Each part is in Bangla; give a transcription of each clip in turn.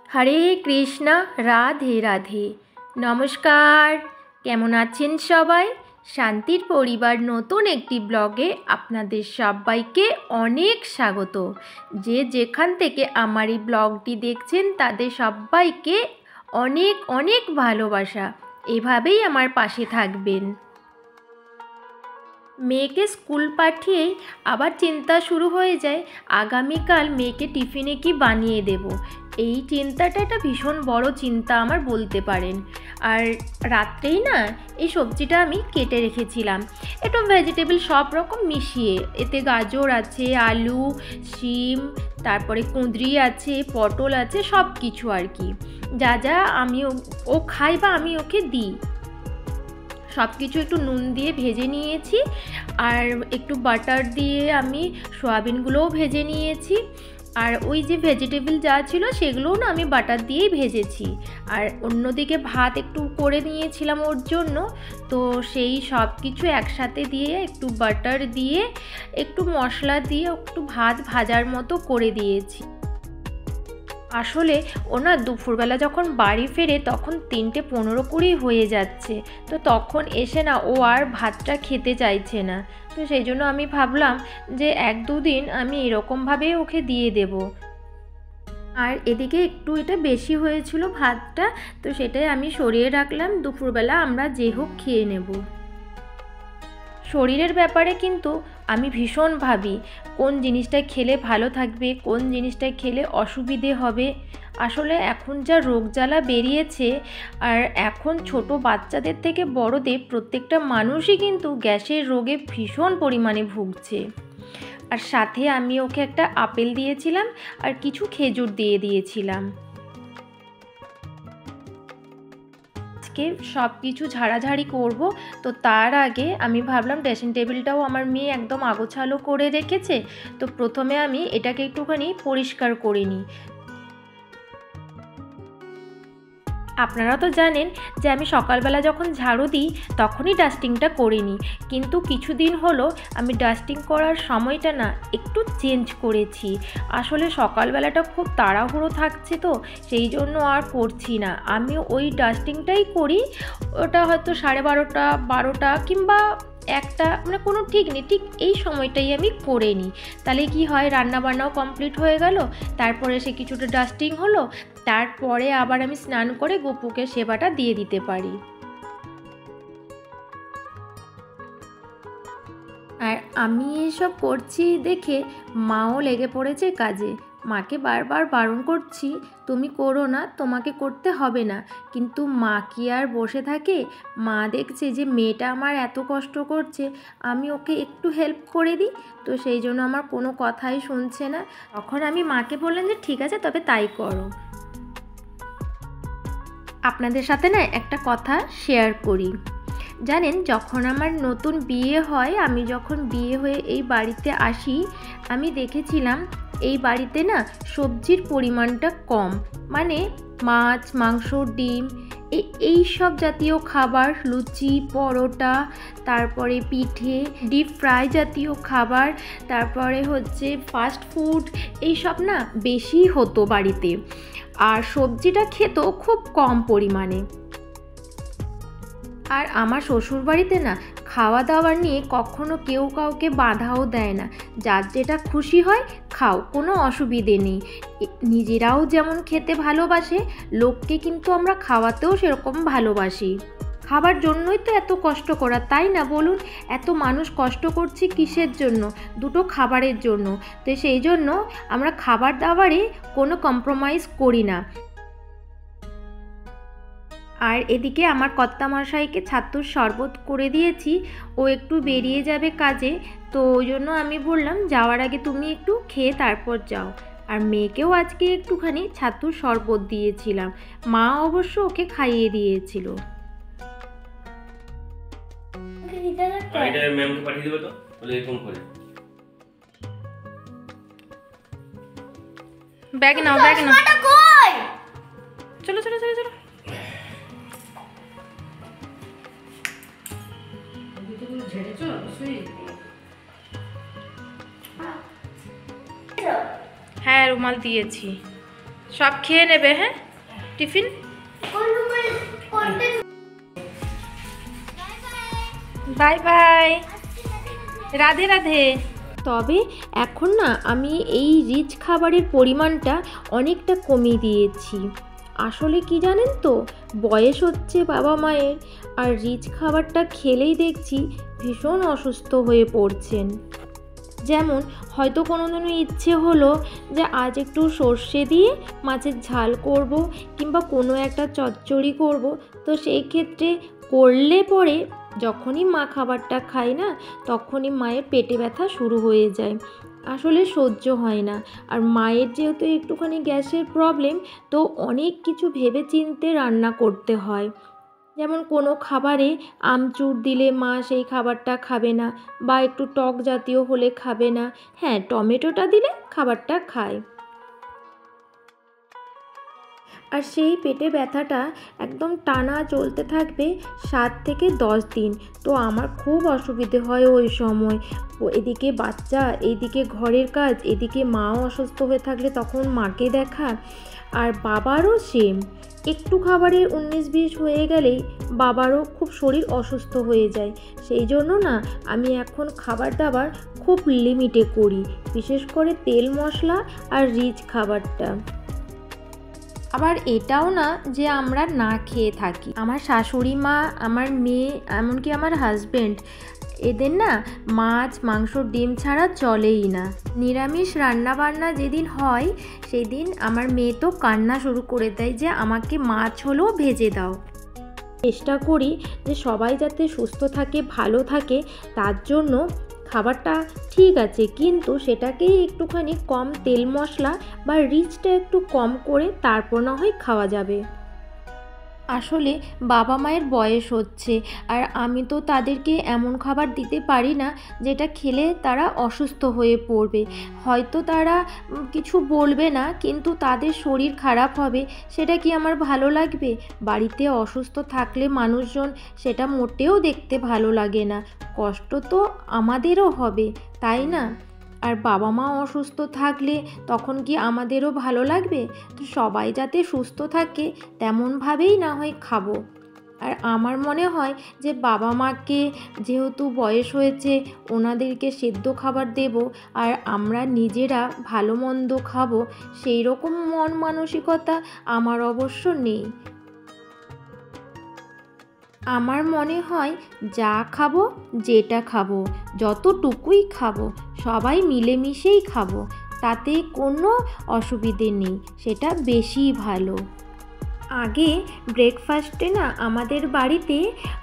হরে কৃষ্ণ, রাধে রাধে। নমস্কার, কেমন আছেন সবাই? শান্তির পরিবার নতুন একটি ব্লগে আপনাদের সবাইকে অনেক স্বাগত। যে যেখান থেকে আমার এই ব্লগটি দেখছেন তাদের সবাইকে অনেক অনেক ভালোবাসা। এভাবেই আমার পাশে থাকবেন। মেয়েকে স্কুল পাঠিয়ে আবার চিন্তা শুরু হয়ে যায় আগামীকাল মেয়েকে টিফিনে কি বানিয়ে দেব। এই চিন্তাটা একটা ভীষণ বড় চিন্তা আমার বলতে পারেন। আর রাত্রেই না এই সবজিটা আমি কেটে রেখেছিলাম, একটু ভেজিটেবল সব রকম মিশিয়ে। এতে গাজর আছে, আলু, শিম, তারপরে কুঁদরি আছে, পটল আছে, সব কিছু আর কি, যা যা আমি ও খাই বা আমি ওকে দিই সব কিছু একটু নুন দিয়ে ভেজে নিয়েছি। আর একটু বাটার দিয়ে আমি সয়াবিনগুলোও ভেজে নিয়েছি। আর ওই যে ভেজিটেবল যা ছিল সেগুলোও না আমি বাটার দিয়েই ভেজেছি। আর অন্যদিকে ভাত একটু করে নিয়েছিলাম ওর জন্য, তো সেই সব কিছু একসাথে দিয়ে একটু বাটার দিয়ে একটু মশলা দিয়ে একটু ভাত ভাজার মতো করে দিয়েছি। আসলে ও না দুপুরবেলা যখন বাড়ি ফেরে তখন 3:15-20 হয়ে যাচ্ছে, তো তখন এসে না ও আর ভাতটা খেতে চাইছে না। তো সেই জন্য আমি ভাবলাম যে 1-2 দিন আমি এরকমভাবে ওকে দিয়ে দেব। আর এদিকে একটু এটা বেশি হয়েছিল ভাতটা, তো সেটাই আমি সরিয়ে রাখলাম, দুপুরবেলা আমরা যে হোক খেয়ে নেব। শরীরের ব্যাপারে কিন্তু আমি ভীষণ ভাবি কোন জিনিসটা খেলে ভালো থাকবে, কোন জিনিসটা খেলে অসুবিধে হবে। আসলে এখন যা রোগ জ্বালা বেরিয়েছে, আর এখন ছোট বাচ্চাদের থেকে বড়দের প্রত্যেকটা মানুষই কিন্তু গ্যাসের রোগে ভীষণ পরিমাণে ভুগছে। আর সাথে আমি ওকে একটা আপেল দিয়েছিলাম আর কিছু খেজুর দিয়ে দিয়েছিলাম। সব কিছু ঝাড়াঝাড়ি করব, তো তার আগে আমি ভাবলাম ড্রেসিং টেবিলটাও আমার মেয়ে একদম আগোছালো করে রেখেছে, তো প্রথমে আমি এটাকে একটুখানি পরিষ্কার করে নিই। আপনারা তো জানেন যে আমি সকালবেলা যখন ঝাড়ু দিই তখনই ডাস্টিংটা করে নিই, কিন্তু কিছুদিন হলো আমি ডাস্টিং করার সময়টা না একটু চেঞ্জ করেছি। আসলে সকালবেলাটা খুব তাড়াহুড়ো থাকছে, তো সেই জন্য আর করছি না। আমি ওই ডাস্টিংটাই করি, ওটা হয়তো 12:30, 12টা কিংবা 1টা, মানে কোনো ঠিক নেই, ঠিক এই সময়টাই আমি করে নিই। তাহলে কি হয়, রান্নাবান্নাও কমপ্লিট হয়ে গেল, তারপরে সে কিছুটা ডাস্টিং হলো, তারপরে আবার আমি স্নান করে গপুকে সেবাটা দিয়ে দিতে পারি। আর আমি এসব করছি দেখে মাও লেগে পড়েছে কাজে। মাকে বারবার বারণ করছি, তুমি করো না, তোমাকে করতে হবে না, কিন্তু মা কি আর বসে থাকে? মা দেখছে যে মেয়েটা আমার এত কষ্ট করছে, আমি ওকে একটু হেল্প করে দিই, তো সেই জন্য আমার কোনো কথাই শুনছে না। তখন আমি মাকে বললাম যে ঠিক আছে, তবে তাই করো। আপনাদের সাথে না একটা কথা শেয়ার করি। জানেন, যখন আমার নতুন বিয়ে হয়, আমি যখন বিয়ে হয়ে এই বাড়িতে আসি, আমি দেখেছিলাম এই বাড়িতে না সবজির পরিমাণটা কম, মানে মাছ, মাংস, ডিম, এই সব জাতীয় খাবার, লুচি, পরোটা, তারপরে পিঠে, ডিপ ফ্রাই জাতীয় খাবার, তারপরে হচ্ছে ফাস্ট ফুড, এইসব না বেশি হতো বাড়িতে। আর সবজিটা খেত খুব কম পরিমাণে। আর আমার শ্বশুরবাড়িতে না খাওয়া দাওয়া নিয়ে কখনো কেউ কাউকে বাধাও দেয় না, যার যেটা খুশি হয় খাও, কোনো অসুবিধে নেই। নিজেরাও যেমন খেতে ভালোবাসে, লোককে কিন্তু আমরা খাওয়াতেও সেরকম ভালোবাসি। খাবার জন্যই তো এত কষ্ট করা, তাই না বলুন? এত মানুষ কষ্ট করছি কিসের জন্য? দুটো খাবারের জন্য। তো সেই জন্য আমরা খাবার দাবারে কোনো কম্প্রোমাইজ করি না। আর এদিকে আমার কর্তামশাইকে ছাতুর শরবত করে দিয়েছি, ও একটু বেরিয়ে যাবে কাজে, তো ওই জন্য আমি বললাম যাওয়ার আগে তুমি একটু খেয়ে তারপর যাও। আর মেয়েকেও আজকে একটুখানি ছাতুর শরবত দিয়েছিলাম, মা অবশ্য ওকে খাইয়ে দিয়েছিল। ব্যাগ নাও, ব্যাগ নাও, চলো চলো চলো চলো। হ্যাঁ, রুমাল দিয়েছি। সব খেয়ে নেবে। হ্যাঁ, tiffin. Bye bye, Radhe Radhe. তবে এখন না আমি এই রিচ খাবারের পরিমাণটা অনেকটা কমিয়ে দিয়েছি। আসলে কি জানেন তো, বয়স হচ্ছে বাবা মায়ের, আর রিচ খাবারটা খেলেই দেখছি ভীষণ অসুস্থ হয়ে পড়ছেন। যেমন হয়তো কোনোদিনও ইচ্ছে হলো যে আজ একটু সর্ষে দিয়ে মাছের ঝাল করব, কিংবা কোনো একটা চচ্চড়ি করব, তো সেই ক্ষেত্রে করলে পরে যখনই মা খাবারটা খায় না, তখনই মায়ের পেটে ব্যথা শুরু হয়ে যায়। আসলে সহ্য হয় না। আর মায়ের যেহেতু একটুখানি গ্যাসের প্রবলেম, তো অনেক কিছু ভেবে চিন্তে রান্না করতে হয়। যেমন কোনো খাবারে আমচুর দিলে মা সেই খাবারটা খাবে না, বা একটু টক জাতীয় হলে খাবে না। হ্যাঁ, টমেটোটা দিলে খাবারটা খায়। আর সেই পেটে ব্যথাটা একদম টানা চলতে থাকবে 7 থেকে 10 দিন। তো আমার খুব অসুবিধে হয় ওই সময়। এদিকে বাচ্চা, এইদিকে ঘরের কাজ, এদিকে মাও অসুস্থ হয়ে থাকলে তখন মাকে দেখা, আর বাবারও সেম। একটু খাবারের 19-20 হয়ে গেলেই বাবারও খুব শরীর অসুস্থ হয়ে যায়। সেই জন্য না আমি এখন খাবার দাবার খুব লিমিটে করি, বিশেষ করে তেল মশলা আর রিচ খাবারটা। আবার এটাও না যে আমরা না খেয়ে থাকি। আমার শাশুড়ি মা, আমার মেয়ে, এমনকি আমার হাজব্যান্ড, এদের না মাছ মাংস ডিম ছাড়া চলেই না। নিরামিষ রান্নাবান্না যেদিন হয় সেদিন আমার মেয়ে তো কান্না শুরু করে দেয় যে আমাকে মাছ হলেও ভেজে দাও। চেষ্টা করি যে সবাই যাতে সুস্থ থাকে, ভালো থাকে, তার জন্য খাবারটা ঠিক আছে, কিন্তু সেটাকেই একটুখানি কম তেল মশলা বা রিচটা একটু কম করে তারপর না হয় খাওয়া যাবে। আসলে বাবা মায়ের বয়স হচ্ছে, আর আমি তো তাদেরকে এমন খাবার দিতে পারি না যেটা খেলে তারা অসুস্থ হয়ে পড়বে। হয়তো তারা কিছু বলবে না, কিন্তু তাদের শরীর খারাপ হবে, সেটা কি আমার ভালো লাগবে? বাড়িতে অসুস্থ থাকলে মানুষজন সেটা মোটেও দেখতে ভালো লাগে না। কষ্ট তো আমাদেরও হবে, তাই না? আর বাবা মা অসুস্থ থাকলে তখন কি আমাদেরও ভালো লাগবে? তো সবাই যাতে সুস্থ থাকে তেমনভাবেই না হয় খাবো। আর আমার মনে হয় যে বাবা মাকে যেহেতু বয়স হয়েছে, ওনাদেরকে সেদ্ধ খাবার দেব, আর আমরা নিজেরা ভালো মন্দ খাবো, সেই রকম মন মানসিকতা আমার অবশ্য নেই। আমার মনে হয় যা খাবো, যেটা খাবো, যতটুকুই খাবো, সবাই মিলেমিশেই খাবো, তাতে কোনো অসুবিধে নেই, সেটা বেশিই ভালো। আগে ব্রেকফাস্টে না আমাদের বাড়িতে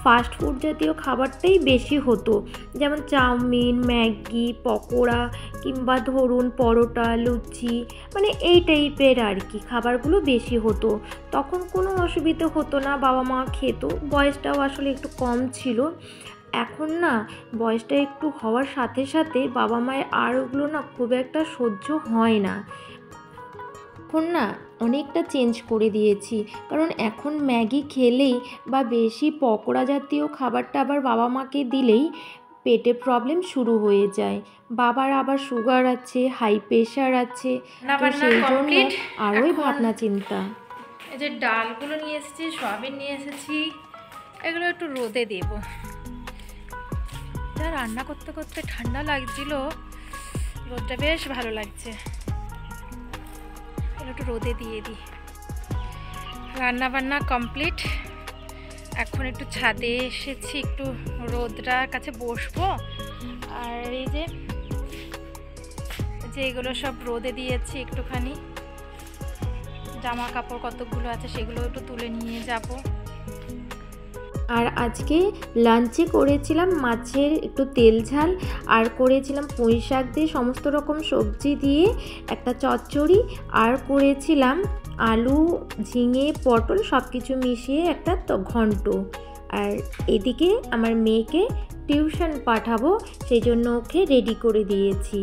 ফাস্ট ফুড জাতীয় খাবারটাই বেশি হতো। যেমন চাউমিন, ম্যাগি, পকোড়া, কিংবা ধরুন পরোটা, লুচি, মানে এই টাইপের আর কি খাবারগুলো বেশি হতো। তখন কোনো অসুবিধে হতো না, বাবা মা খেত, বয়সটাও আসলে একটু কম ছিল। এখন না বয়সটা একটু হওয়ার সাথে সাথে বাবা মায়ের আর ওগুলো না খুব একটা সহ্য হয় না। এখন না অনেকটা চেঞ্জ করে দিয়েছি, কারণ এখন ম্যাগি খেলেই বা বেশি পকোড়া জাতীয় খাবারটা আবার বাবা মাকে দিলেই পেটে প্রবলেম শুরু হয়ে যায়। বাবার আবার সুগার আছে, হাই প্রেশার আছে, তো সেই জন্য আরোই ভাবনা চিন্তা। এই যে ডালগুলো নিয়ে এসেছি, সয়াবিন নিয়ে এসেছি, এগুলো একটু রোদে দেব। যা রান্না করতে করতে ঠান্ডা লাগছিল, রোদটা বেশ ভালো লাগছে, একটু রোদে দিয়ে দিই। রান্না বান্না কমপ্লিট, এখন একটু ছাদে এসেছি, একটু রোদটার কাছে বসবো। আর এই যে এগুলো সব রোদে দিয়েছি, একটুখানি জামা কাপড় কতগুলো আছে সেগুলো একটু তুলে নিয়ে যাব। আর আজকে লাঞ্চে করেছিলাম মাছের একটু তেল ঝাল, আর করেছিলাম পুঁই শাক দিয়ে সমস্ত রকম সবজি দিয়ে একটা চচ্চড়ি, আর করেছিলাম আলু, ঝিঙে, পটল সব কিছু মিশিয়ে একটা ঘন্ট। আর এদিকে আমার মেয়েকে টিউশন পাঠাবো, সেই জন্য ওকে রেডি করে দিয়েছি।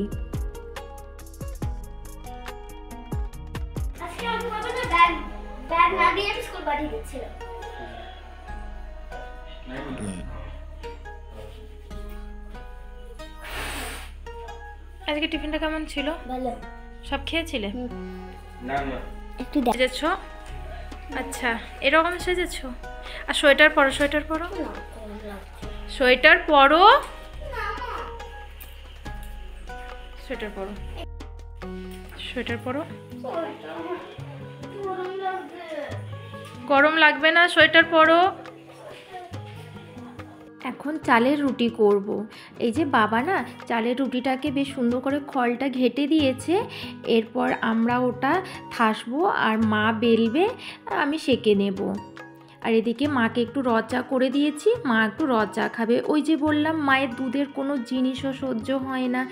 আজকে টিফিনটা কেমন ছিল? ভালো। সব খেয়েছিলে? না না, একটু সেজেছো? আচ্ছা, এরকম সেজেছো? আর সোয়েটার পরো, সোয়েটার পরো, সোয়েটার পরো, সোয়েটার পরো, সোয়েটার পরো। গরম লাগবে না, সোয়েটার পরো। এখন চালের রুটি করব। এই যে বাবা না চালের রুটিটাকে বেশ সুন্দর করে খলটা ঘেঁটে দিয়েছে, এরপর আমরা ওটা থাসবো আর মা বেলবে, আমি সেঁকে নেব। আর এদিকে মাকে একটু র চা করে দিয়েছি, মা একটু র চা খাবে। ওই যে বললাম মায়ের দুধের কোনো জিনিসও সহ্য হয় না,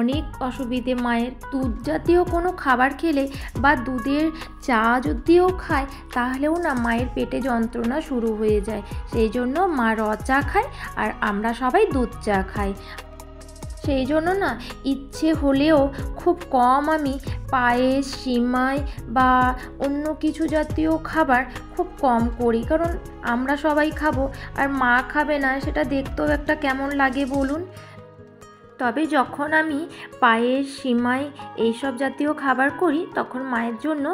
অনেক অসুবিধে মায়ের। দুধ জাতীয় কোনো খাবার খেলে বা দুধের চা যদিও খায় তাহলেও না মায়ের পেটে যন্ত্রণা শুরু হয়ে যায়। সেই জন্য মা র চা খায় আর আমরা সবাই দুধ চা খাই। সেই জন্য না ইচ্ছে হলেও খুব কম আমি পায়েস, সিমাই বা অন্য কিছু জাতীয় খাবার খুব কম করি, কারণ আমরা সবাই খাবো আর মা খাবে না, সেটা দেখতেও একটা কেমন লাগে বলুন। তবে যখন আমি পায়েস, সিমাই এইসব জাতীয় খাবার করি তখন মায়ের জন্য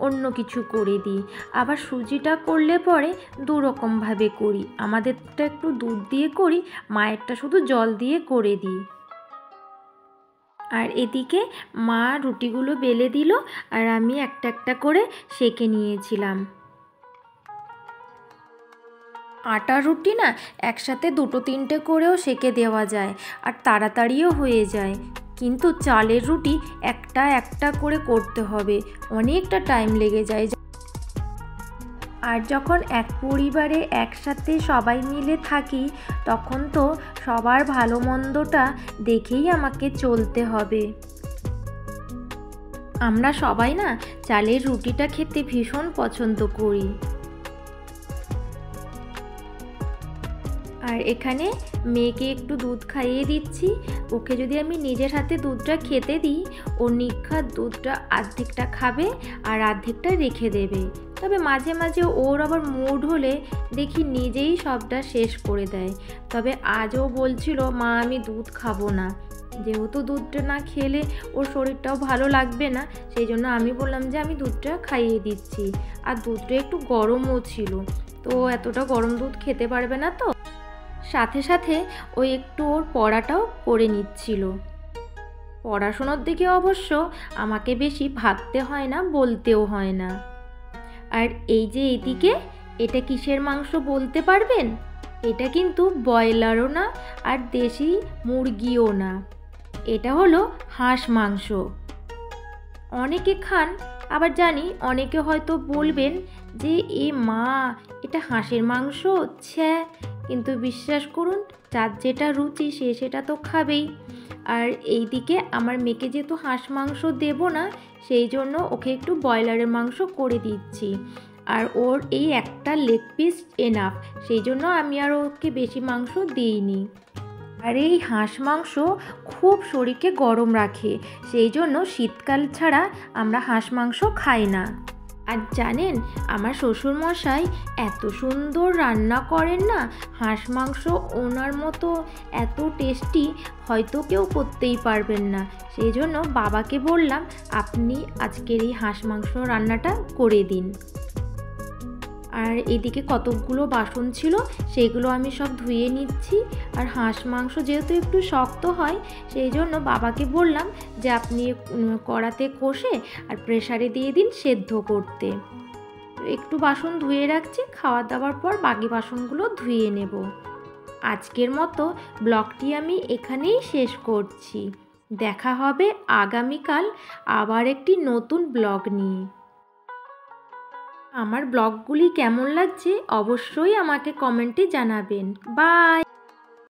অন্য কিছু করে দিই। আবার সুজিটা করলে পরে দুরকমভাবে করি, আমাদেরটা একটু দুধ দিয়ে করি, মায়েরটা শুধু জল দিয়ে করে দিই। আর এদিকে মা রুটিগুলো বেলে দিল আর আমি একটা একটা করে সেঁকে নিয়েছিলাম। আটার রুটি না একসাথে দুটো তিনটে করেও সেঁকে দেওয়া যায় আর তাড়াতাড়িও হয়ে যায়, কিন্তু চালের রুটি একটা একটা করে করতে হবে, অনেকটা টাইম লেগে যায়। আর যখন এক পরিবারে একসাথে সবাই মিলে থাকি তখন তো সবার ভালো মন্দটা দেখেই আমাকে চলতে হবে। আমরা সবাই না চালের রুটিটা খেতে ভীষণ পছন্দ করি। আর এখানে মেয়েকে একটু দুধ খাইয়ে দিচ্ছি। ওকে যদি আমি নিজের হাতে দুধটা খেতে দিই, ও নিখাত দুধটা অর্ধেকটা খাবে আর অর্ধেকটা রেখে দেবে। তবে মাঝে মাঝে ওর আবার মুড হলে দেখি নিজেই সবটা শেষ করে দেয়। তবে আজও বলছিল মা আমি দুধ খাবো না, যেহেতু দুধটা না খেলে ওর শরীরটাও ভালো লাগবে না, সেই জন্য আমি বললাম যে আমি দুধটা খাইয়ে দিচ্ছি। আর দুধটা একটু গরমও ছিল, তো এতটা গরম দুধ খেতে পারবে না, তো সাথে সাথে ওই একটু ওর পড়াটাও করে নিচ্ছিল। পড়াশোনার দিকে অবশ্য আমাকে বেশি ভাবতে হয় না, বলতেও হয় না। আর এই যে এদিকে এটা কিসের মাংস বলতে পারবেন? এটা কিন্তু ব্রয়লারও না আর দেশি মুরগিও না, এটা হলো হাঁস মাংস। অনেকে খান, আবার জানি অনেকে হয়তো বলবেন যে এ মা এটা হাঁসের মাংস, ছ্যা, কিন্তু বিশ্বাস করুন যার যেটা রুচি সে সেটা তো খাবেই। আর এইদিকে আমার মেয়েকে যেহেতু হাঁস মাংস দেব না, সেই জন্য ওকে একটু ব্রয়লারের মাংস করে দিচ্ছি। আর ওর এই একটা লেগ পিস এনাফ, সেই জন্য আমি আর ওকে বেশি মাংস দিইনি। আর এই হাঁস মাংস খুব শরীরকে গরম রাখে, সেই জন্য শীতকাল ছাড়া আমরা হাঁস মাংস খাই না। আর জানেন আমার শ্বশুরমশাই এত সুন্দর রান্না করেন না, হাঁস মাংস ওনার মতো এত টেস্টি হয়তো কেউ করতেই পারবেন না। সেই জন্য বাবাকে বললাম আপনি আজকের এই হাঁস মাংস রান্নাটা করে দিন। আর এদিকে কতকগুলো বাসন ছিল সেগুলো আমি সব ধুয়ে নিচ্ছি। আর হাঁস মাংস যেহেতু একটু শক্ত হয়, সেই জন্য বাবাকে বললাম যে আপনি কড়াতে কষে আর প্রেসারে দিয়ে দিন সেদ্ধ করতে। একটু বাসন ধুয়ে রাখছি, খাওয়া দাওয়ার পর বাকি বাসনগুলো ধুয়ে নেব। আজকের মতো ব্লগটি আমি এখানেই শেষ করছি। দেখা হবে আগামীকাল আবার একটি নতুন ব্লগ নিয়ে। আমার ব্লগগুলি কেমন লাগছে অবশ্যই আমাকে কমেন্টে জানাবেন। বাই।